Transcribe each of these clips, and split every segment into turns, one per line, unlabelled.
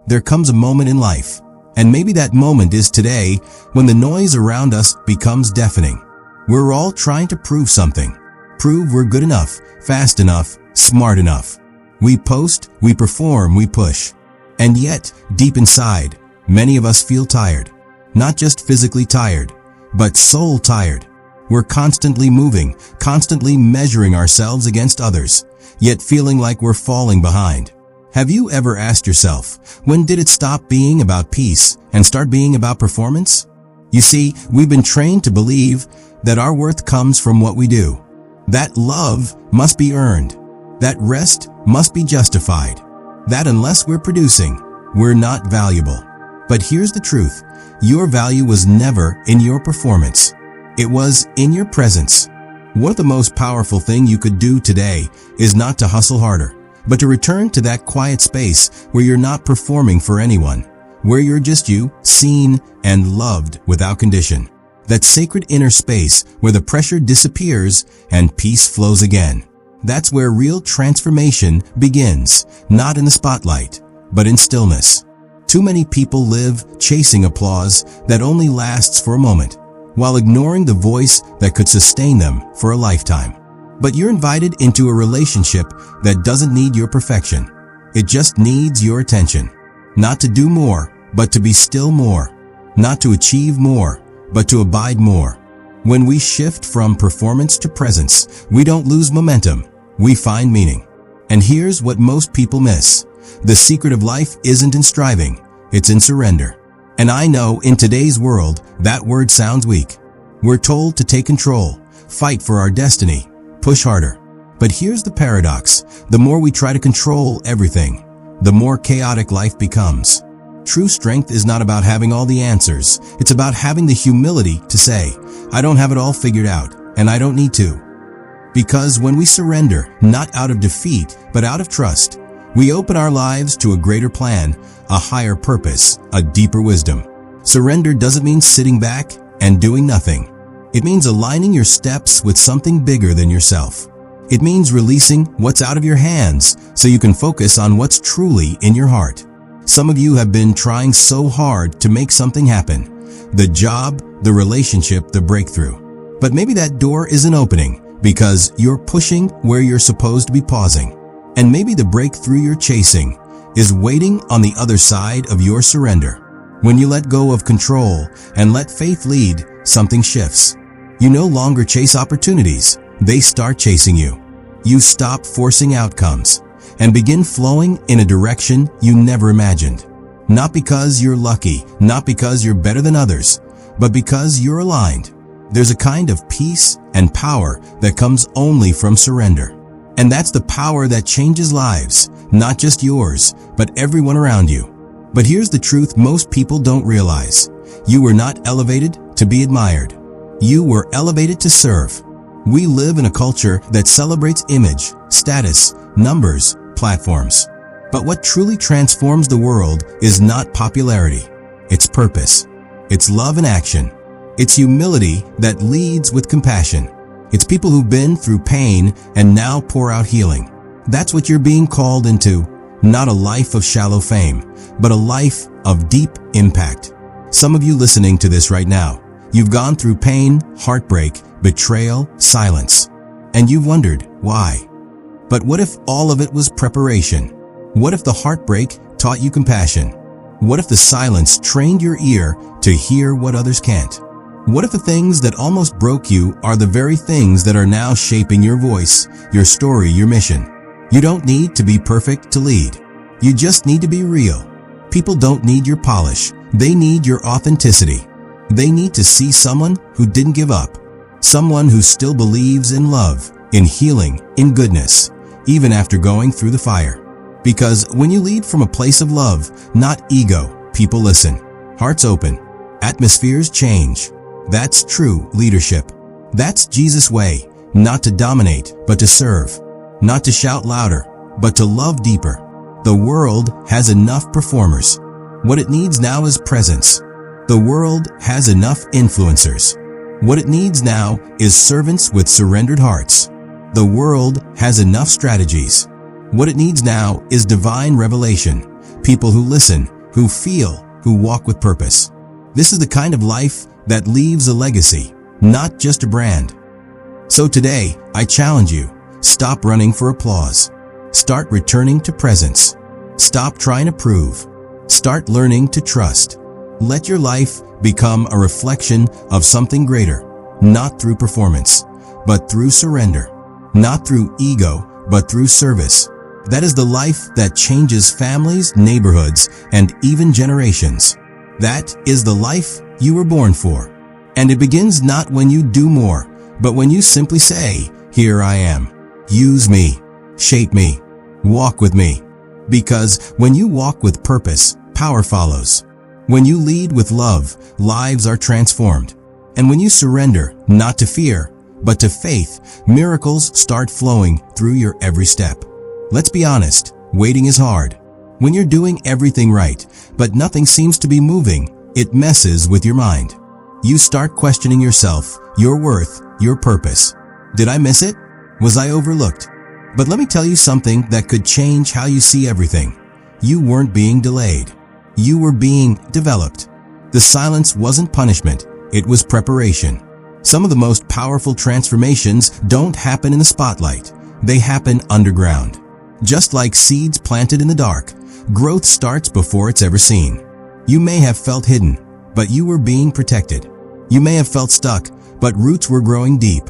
there comes a moment in life, and maybe that moment is today, when the noise around us becomes deafening. We're all trying to prove something. Prove we're good enough, fast enough, smart enough. We post, we perform, we push. And yet, deep inside, many of us feel tired. Not just physically tired, but soul tired. We're constantly moving, constantly measuring ourselves against others, yet feeling like we're falling behind. Have you ever asked yourself, when did it stop being about peace and start being about performance? You see, we've been trained to believe that our worth comes from what we do. That love must be earned. That rest must be justified. That unless we're producing, we're not valuable. But here's the truth. Your value was never in your performance. It was in your presence. One of the most powerful things you could do today is not to hustle harder, but to return to that quiet space where you're not performing for anyone, where you're just you, seen and loved without condition. That sacred inner space where the pressure disappears and peace flows again. That's where real transformation begins, not in the spotlight, but in stillness. Too many people live chasing applause that only lasts for a moment, while ignoring the voice that could sustain them for a lifetime. But you're invited into a relationship that doesn't need your perfection. It just needs your attention. Not to do more, but to be still more. Not to achieve more, but to abide more. When we shift from performance to presence, we don't lose momentum. We find meaning. And here's what most people miss. The secret of life isn't in striving, it's in surrender. And I know in today's world, that word sounds weak. We're told to take control, fight for our destiny, push harder. But here's the paradox. The more we try to control everything, the more chaotic life becomes. True strength is not about having all the answers. It's about having the humility to say, I don't have it all figured out, and I don't need to. Because when we surrender, not out of defeat, but out of trust, we open our lives to a greater plan, a higher purpose, a deeper wisdom. Surrender doesn't mean sitting back and doing nothing. It means aligning your steps with something bigger than yourself. It means releasing what's out of your hands so you can focus on what's truly in your heart. Some of you have been trying so hard to make something happen. The job, the relationship, the breakthrough. But maybe that door isn't opening because you're pushing where you're supposed to be pausing. And maybe the breakthrough you're chasing is waiting on the other side of your surrender. When you let go of control and let faith lead, something shifts. You no longer chase opportunities, they start chasing you. You stop forcing outcomes and begin flowing in a direction you never imagined. Not because you're lucky, not because you're better than others, but because you're aligned. There's a kind of peace and power that comes only from surrender. And that's the power that changes lives, not just yours, but everyone around you. But here's the truth most people don't realize. You were not elevated to be admired. You were elevated to serve. We live in a culture that celebrates image, status, numbers, platforms. But what truly transforms the world is not popularity. It's purpose. It's love in action. It's humility that leads with compassion. It's people who've been through pain and now pour out healing. That's what you're being called into. Not a life of shallow fame, but a life of deep impact. Some of you listening to this right now, you've gone through pain, heartbreak, betrayal, silence. And you've wondered, why? But what if all of it was preparation? What if the heartbreak taught you compassion? What if the silence trained your ear to hear what others can't? What if the things that almost broke you are the very things that are now shaping your voice, your story, your mission? You don't need to be perfect to lead. You just need to be real. People don't need your polish. They need your authenticity. They need to see someone who didn't give up. Someone who still believes in love, in healing, in goodness, even after going through the fire. Because when you lead from a place of love, not ego, people listen. Hearts open. Atmospheres change. That's true leadership. That's Jesus' way, not to dominate, but to serve. Not to shout louder, but to love deeper. The world has enough performers. What it needs now is presence. The world has enough influencers. What it needs now is servants with surrendered hearts. The world has enough strategies. What it needs now is divine revelation. People who listen, who feel, who walk with purpose. This is the kind of life that leaves a legacy, not just a brand. So today, I challenge you, stop running for applause. Start returning to presence. Stop trying to prove. Start learning to trust. Let your life become a reflection of something greater, not through performance, but through surrender. Not through ego, but through service. That is the life that changes families, neighborhoods, and even generations. That is the life you were born for. And it begins not when you do more, but when you simply say, "Here I am. Use me. Shape me. Walk with me." Because when you walk with purpose, power follows. When you lead with love, lives are transformed. And when you surrender, not to fear, but to faith, miracles start flowing through your every step. Let's be honest, waiting is hard. When you're doing everything right, but nothing seems to be moving, it messes with your mind. You start questioning yourself, your worth, your purpose. Did I miss it? Was I overlooked? But let me tell you something that could change how you see everything. You weren't being delayed. You were being developed. The silence wasn't punishment, it was preparation. Some of the most powerful transformations don't happen in the spotlight. They happen underground. Just like seeds planted in the dark, growth starts before it's ever seen. You may have felt hidden, but you were being protected. You may have felt stuck, but roots were growing deep.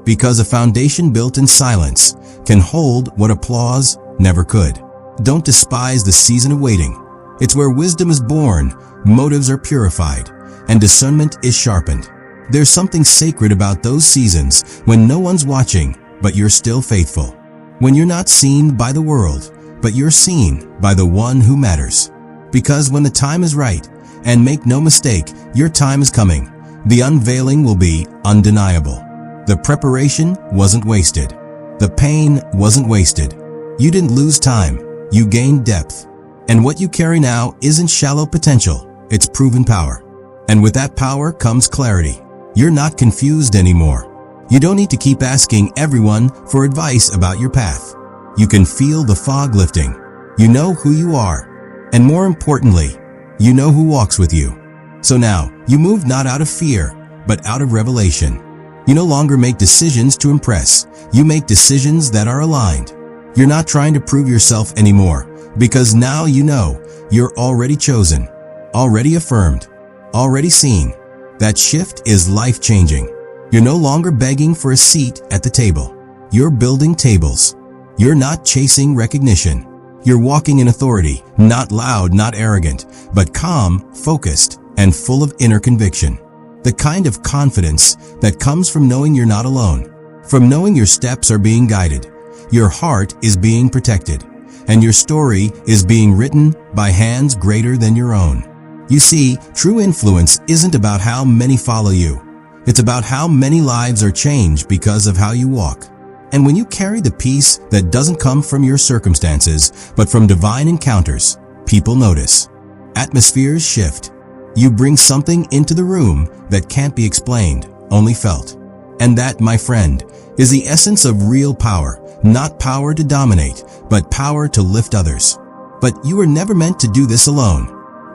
Because a foundation built in silence can hold what applause never could. Don't despise the season of waiting. It's where wisdom is born, motives are purified, and discernment is sharpened. There's something sacred about those seasons when no one's watching, but you're still faithful. When you're not seen by the world, but you're seen by the one who matters. Because when the time is right, and make no mistake, your time is coming, the unveiling will be undeniable. The preparation wasn't wasted. The pain wasn't wasted. You didn't lose time, you gained depth. And what you carry now isn't shallow potential, it's proven power. And with that power comes clarity. You're not confused anymore. You don't need to keep asking everyone for advice about your path. You can feel the fog lifting. You know who you are. And more importantly, you know who walks with you. So now, you move not out of fear, but out of revelation. You no longer make decisions to impress. You make decisions that are aligned. You're not trying to prove yourself anymore, because now you know you're already chosen, already affirmed, already seen. That shift is life-changing. You're no longer begging for a seat at the table. You're building tables. You're not chasing recognition. You're walking in authority, not loud, not arrogant, but calm, focused, and full of inner conviction. The kind of confidence that comes from knowing you're not alone, from knowing your steps are being guided, your heart is being protected, and your story is being written by hands greater than your own. You see, true influence isn't about how many follow you. It's about how many lives are changed because of how you walk. And when you carry the peace that doesn't come from your circumstances, but from divine encounters, people notice. Atmospheres shift. You bring something into the room that can't be explained, only felt. And that, my friend, is the essence of real power. Not power to dominate, but power to lift others. But you were never meant to do this alone.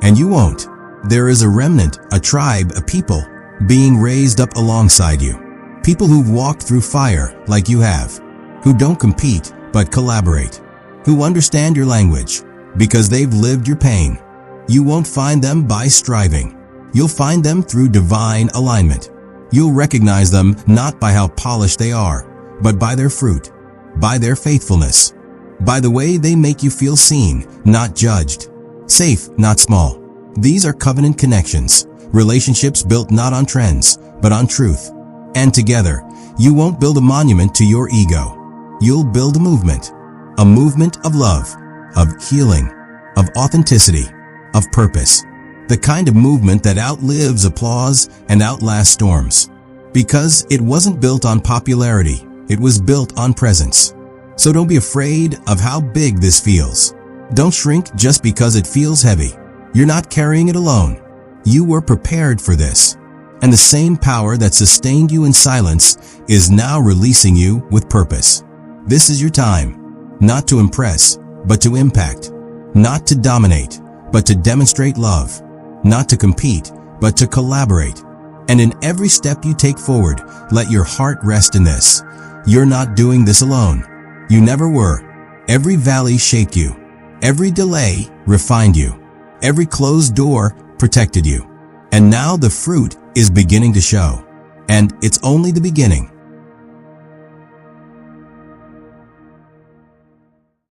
And you won't. There is a remnant, a tribe, a people being raised up alongside you. People who've walked through fire like you have. Who don't compete, but collaborate. Who understand your language because they've lived your pain. You won't find them by striving. You'll find them through divine alignment. You'll recognize them not by how polished they are, but by their fruit, by their faithfulness, by the way they make you feel seen, not judged, safe, not small. These are covenant connections, relationships built not on trends, but on truth. And together, you won't build a monument to your ego. You'll build a movement of love, of healing, of authenticity, of purpose. The kind of movement that outlives applause and outlasts storms. Because it wasn't built on popularity, it was built on presence. So don't be afraid of how big this feels. Don't shrink just because it feels heavy. You're not carrying it alone. You were prepared for this. And the same power that sustained you in silence is now releasing you with purpose. This is your time. Not to impress, but to impact. Not to dominate, but to demonstrate love. Not to compete, but to collaborate. And in every step you take forward, let your heart rest in this. You're not doing this alone. You never were. Every valley shaped you. Every delay refined you. Every closed door protected you. And now the fruit is beginning to show. And it's only the beginning.